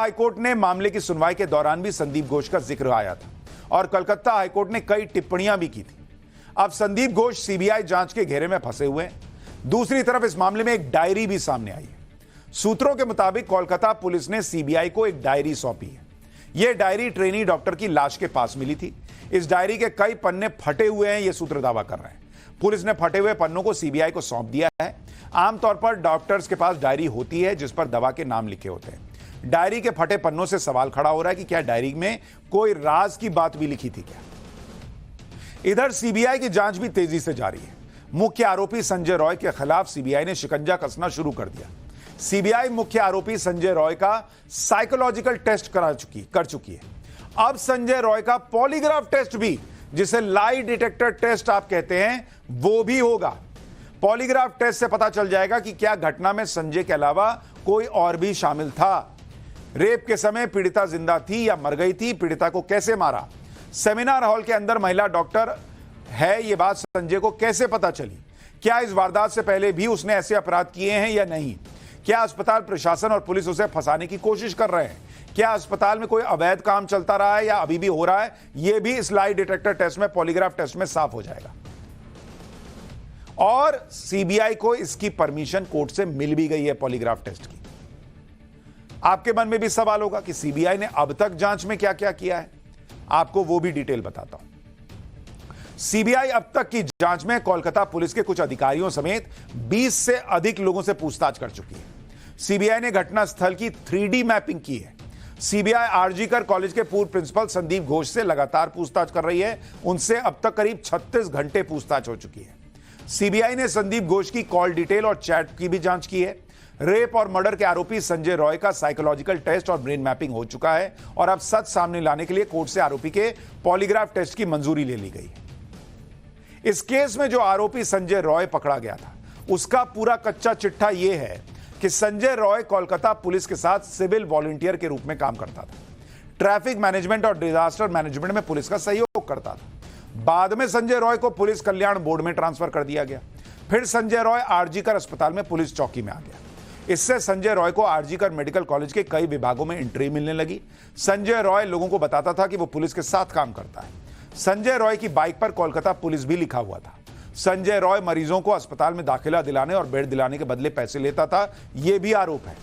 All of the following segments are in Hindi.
हाईकोर्ट ने मामले की सुनवाई के दौरान भी संदीप घोष का जिक्र आया था और कलकत्ता हाईकोर्ट ने कई टिप्पणियां भी की थी। अब संदीप घोष सीबीआई जांच के घेरे में फंसे हुए हैं। दूसरी तरफ इस मामले में एक डायरी भी सामने आई है। सूत्रों के मुताबिक कोलकाता पुलिस ने सीबीआई को एक डायरी सौंपी है। यह डायरी ट्रेनी डॉक्टर की लाश के पास मिली थी। इस डायरी के कई पन्ने फटे हुए हैं, यह सूत्र दावा कर रहे हैं। पुलिस ने फटे हुए पन्नों को सीबीआई को सौंप दिया है। आमतौर पर डॉक्टर्स के पास डायरी होती है जिस पर दवा के नाम लिखे होते हैं। डायरी के फटे पन्नों से सवाल खड़ा हो रहा है कि क्या डायरी में कोई राज की बात भी लिखी थी क्या? इधर सीबीआई की जांच भी तेजी से जारी है। मुख्य आरोपी संजय रॉय के खिलाफ सीबीआई ने शिकंजा कसना शुरू कर दिया। सीबीआई मुख्य आरोपी संजय रॉय का साइकोलॉजिकल टेस्ट कर चुकी है। अब संजय रॉय का पॉलीग्राफ टेस्ट भी, जिसे लाई डिटेक्टर टेस्ट आप कहते हैं, वो भी होगा। पॉलीग्राफ टेस्ट से पता चल जाएगा कि क्या घटना में संजय के अलावा कोई और भी शामिल था। रेप के समय पीड़िता जिंदा थी या मर गई थी, पीड़िता को कैसे मारा, सेमिनार हॉल के अंदर महिला डॉक्टर है, यह बात संजय को कैसे पता चली, क्या इस वारदात से पहले भी उसने ऐसे अपराध किए हैं या नहीं, क्या अस्पताल प्रशासन और पुलिस उसे फंसाने की कोशिश कर रहे हैं, क्या अस्पताल में कोई अवैध काम चलता रहा है या अभी भी हो रहा है, यह भी इस लाई डिटेक्टर टेस्ट में, पॉलीग्राफ टेस्ट में साफ हो जाएगा। और सीबीआई को इसकी परमिशन कोर्ट से मिल भी गई है पॉलीग्राफ टेस्ट की। आपके मन में भी सवाल होगा कि सीबीआई ने अब तक जांच में क्या क्या किया है। आपको वो भी डिटेल बताता हूं। सीबीआई अब तक की जांच में कोलकाता पुलिस के कुछ अधिकारियों समेत 20 से अधिक लोगों से पूछताछ कर चुकी है। सीबीआई ने घटनास्थल की 3D मैपिंग की है। सीबीआई आरजीकर कॉलेज के पूर्व प्रिंसिपल संदीप घोष से लगातार पूछताछ कर रही है। उनसे अब तक करीब 36 घंटे पूछताछ हो चुकी है। सीबीआई ने संदीप घोष की कॉल डिटेल और चैट की भी जांच की है। रेप और मर्डर के आरोपी संजय रॉय का साइकोलॉजिकल टेस्ट और ब्रेन मैपिंग हो चुका है और अब सच सामने लाने के लिए कोर्ट से आरोपी के पॉलीग्राफ टेस्ट की मंजूरी ले ली गई है। इस केस में जो आरोपी संजय रॉय पकड़ा गया था, उसका पूरा कच्चा चिट्ठा यह है कि संजय रॉय कोलकाता पुलिस के साथ सिविल वॉलंटियर के रूप में काम करता था। ट्रैफिक मैनेजमेंट और डिजास्टर मैनेजमेंट में पुलिस का सहयोग करता था। बाद में संजय रॉय को पुलिस कल्याण बोर्ड में ट्रांसफर कर दिया गया। फिर संजय रॉय आरजीकर अस्पताल में पुलिस चौकी में आ गया। इससे संजय रॉय को आरजीकर मेडिकल कॉलेज के कई विभागों में एंट्री मिलने लगी। संजय रॉय लोगों को बताता था कि वो पुलिस के साथ काम करता है। संजय रॉय की बाइक पर कोलकाता पुलिस भी लिखा हुआ था। संजय रॉय मरीजों को अस्पताल में दाखिला दिलाने और बेड दिलाने के बदले पैसे लेता था, यह भी आरोप है।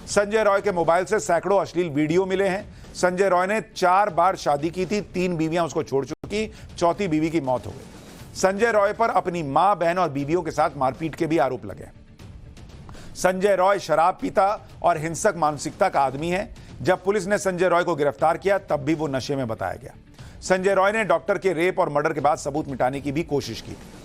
संजय रॉय के मोबाइल से सैकड़ों अश्लील वीडियो मिले हैं। संजय रॉय ने 4 बार शादी की थी, 3 बीवियां उसको छोड़ चुकी, चौथी बीवी की मौत हो गई। संजय रॉय पर अपनी मां, बहन और बीवियों के साथ मारपीट के भी आरोप लगे। संजय रॉय शराब पीता और हिंसक मानसिकता का आदमी है। जब पुलिस ने संजय रॉय को गिरफ्तार किया तब भी वो नशे में बताया गया। संजय रॉय ने डॉक्टर के रेप और मर्डर के बाद सबूत मिटाने की भी कोशिश की थी।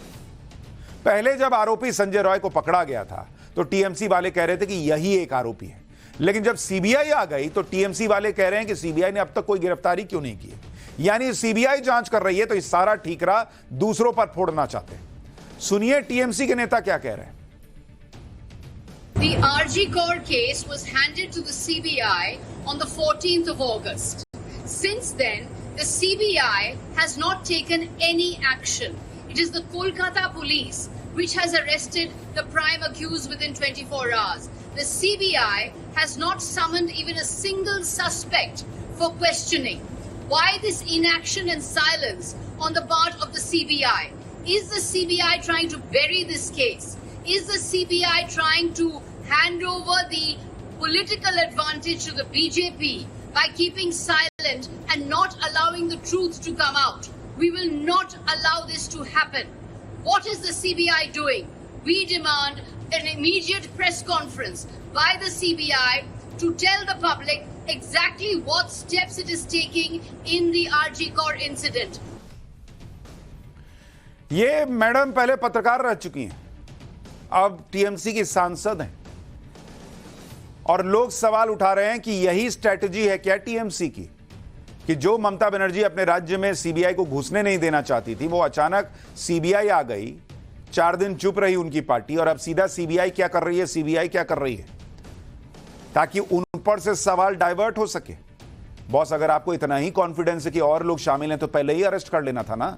पहले जब आरोपी संजय रॉय को पकड़ा गया था तो टीएमसी वाले कह रहे थे कि यही एक आरोपी है, लेकिन जब सीबीआई आ गई तो टीएमसी वाले कह रहे हैं कि सीबीआई ने अब तक कोई गिरफ्तारी क्यों नहीं की। यानी सीबीआई जांच कर रही है तो इस सारा ठीकरा दूसरों पर फोड़ना चाहते हैं। सुनिए टीएमसी के नेता क्या कह रहे हैं। The RG Kaur case was handed to the CBI on the 14th of August. Since then, the CBI has not taken any action. It is the Kolkata police which has arrested the prime accused within 24 hours. The CBI has not summoned even a single suspect for questioning. Why this inaction and silence on the part of the CBI? Is the CBI trying to bury this case? Is the CBI trying to hand over the political advantage to the BJP by keeping silent and not allowing the truth to come out? We will not allow this to happen. What is the CBI doing? We demand an immediate press conference by the CBI to tell the public exactly what steps it is taking in the RG Kaur incident. ये मैडम पहले पत्रकार रह चुकी हैं, अब टीएमसी की सांसद हैं और लोग सवाल उठा रहे हैं कि यही स्ट्रैटेजी है क्या टीएमसी की, कि जो ममता बनर्जी अपने राज्य में सीबीआई को घुसने नहीं देना चाहती थी, वो अचानक सीबीआई आ गई, 4 दिन चुप रही उनकी पार्टी और अब सीधा सीबीआई क्या कर रही है, सीबीआई क्या कर रही है, ताकि उन पर से सवाल डाइवर्ट हो सके। बॉस, अगर आपको इतना ही कॉन्फिडेंस है कि और लोग शामिल हैं तो पहले ही अरेस्ट कर लेना था ना।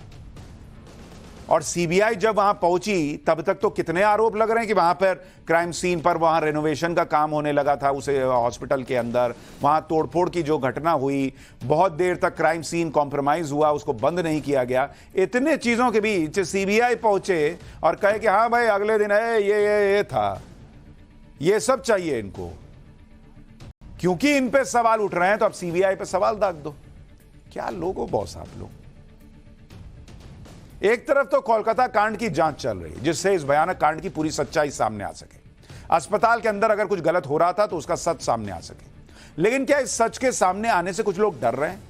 और सीबीआई जब वहां पहुंची तब तक तो कितने आरोप लग रहे हैं कि वहां पर क्राइम सीन पर वहां रेनोवेशन का काम होने लगा था उसे हॉस्पिटल के अंदर, वहां तोड़फोड़ की जो घटना हुई, बहुत देर तक क्राइम सीन कॉम्प्रोमाइज हुआ, उसको बंद नहीं किया गया। इतने चीजों के बीच सीबीआई पहुंचे और कहे कि हाँ भाई अगले दिन है ये था। ये सब चाहिए इनको, क्योंकि इन पे सवाल उठ रहे हैं तो अब सीबीआई पे सवाल दाग दो। क्या लोग हो बॉस आप लोग। एक तरफ तो कोलकाता कांड की जांच चल रही है जिससे इस भयानक कांड की पूरी सच्चाई सामने आ सके, अस्पताल के अंदर अगर कुछ गलत हो रहा था तो उसका सच सामने आ सके। लेकिन क्या इस सच के सामने आने से कुछ लोग डर रहे हैं?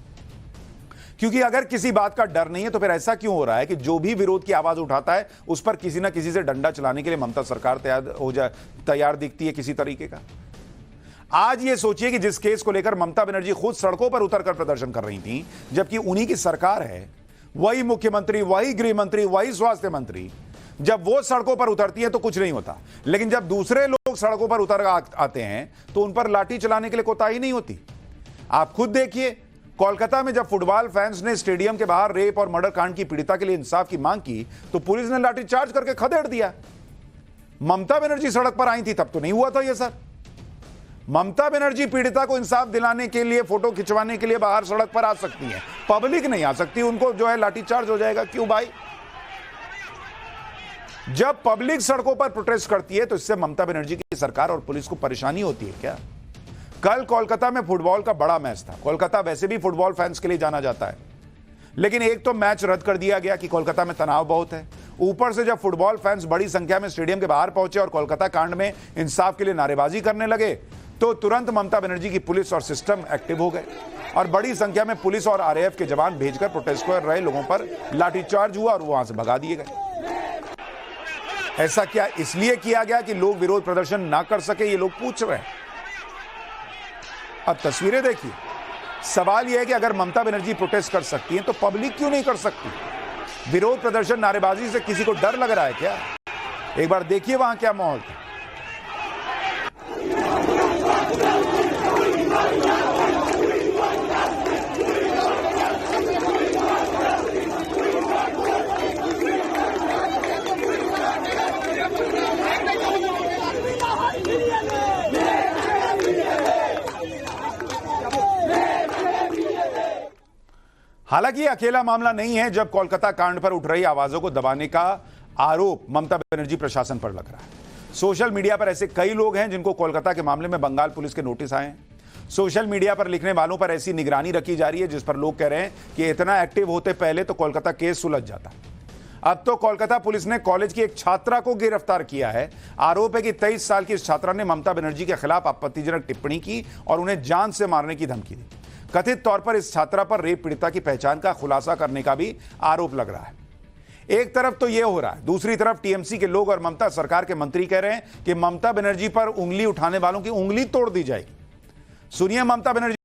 क्योंकि अगर किसी बात का डर नहीं है तो फिर ऐसा क्यों हो रहा है कि जो भी विरोध की आवाज उठाता है उस पर किसी ना किसी से डंडा चलाने के लिए ममता सरकार तैयार दिखती है किसी तरीके का। आज ये सोचिए कि जिस केस को लेकर ममता बनर्जी खुद सड़कों पर उतरकर प्रदर्शन कर रही थी, जबकि उन्हीं की सरकार है, वही मुख्यमंत्री, वही गृह मंत्री, वही स्वास्थ्य मंत्री, जब वो सड़कों पर उतरती है तो कुछ नहीं होता। लेकिन जब दूसरे लोग सड़कों पर उतर आते हैं तो उन पर लाठी चलाने के लिए कोताही नहीं होती। आप खुद देखिए, कोलकाता में जब फुटबॉल फैंस ने स्टेडियम के बाहर रेप और मर्डर कांड की पीड़िता के लिए इंसाफ की मांग की तो पुलिस ने लाठीचार्ज करके खदेड़ दिया। ममता बनर्जी सड़क पर आई थी तब तो नहीं हुआ था ये सर। ममता बनर्जी पीड़िता को इंसाफ दिलाने के लिए, फोटो खिंचवाने के लिए बाहर सड़क पर आ सकती है, पब्लिक नहीं आ सकती, उनको जो है लाठीचार्ज हो जाएगा। क्यों भाई? जब पब्लिक सड़कों पर प्रोटेस्ट करती है तो इससे ममता बनर्जी की सरकार और पुलिस को परेशानी होती है क्या? कल कोलकाता में फुटबॉल का बड़ा मैच था। कोलकाता वैसे भी फुटबॉल फैंस के लिए जाना जाता है, लेकिन एक तो मैच रद्द कर दिया गया कि कोलकाता में तनाव बहुत है। ऊपर से जब फुटबॉल फैंस बड़ी संख्या में स्टेडियम के बाहर पहुंचे और कोलकाता कांड में इंसाफ के लिए नारेबाजी करने लगे तो तुरंत ममता बनर्जी की पुलिस और सिस्टम एक्टिव हो गए और बड़ी संख्या में पुलिस और आरएएफ के जवान भेजकर प्रोटेस्ट कर रहे लोगों पर लाठीचार्ज हुआ और वहां से भगा दिए गए। ऐसा क्या इसलिए किया गया कि लोग विरोध प्रदर्शन ना कर सके? ये लोग पूछ रहे हैं। अब तस्वीरें देखिए। सवाल यह है कि अगर ममता बनर्जी प्रोटेस्ट कर सकती है तो पब्लिक क्यों नहीं कर सकती? विरोध प्रदर्शन, नारेबाजी से किसी को डर लग रहा है क्या? एक बार देखिए वहां क्या माहौल था। हालांकि यह अकेला मामला नहीं है जब कोलकाता कांड पर उठ रही आवाजों को दबाने का आरोप ममता बनर्जी प्रशासन पर लग रहा है। सोशल मीडिया पर ऐसे कई लोग हैं जिनको कोलकाता के मामले में बंगाल पुलिस के नोटिस आए हैं। सोशल मीडिया पर लिखने वालों पर ऐसी निगरानी रखी जा रही है जिस पर लोग कह रहे हैं कि इतना एक्टिव होते पहले तो कोलकाता केस सुलझ जाता। अब तो कोलकाता पुलिस ने कॉलेज की एक छात्रा को गिरफ्तार किया है। आरोप है कि 23 साल की इस छात्रा ने ममता बनर्जी के खिलाफ आपत्तिजनक टिप्पणी की और उन्हें जान से मारने की धमकी दी। कथित तौर पर इस छात्रा पर रेप पीड़िता की पहचान का खुलासा करने का भी आरोप लग रहा है। एक तरफ तो यह हो रहा है, दूसरी तरफ टीएमसी के लोग और ममता सरकार के मंत्री कह रहे हैं कि ममता बनर्जी पर उंगली उठाने वालों की उंगली तोड़ दी जाएगी। सुनिए ममता बनर्जी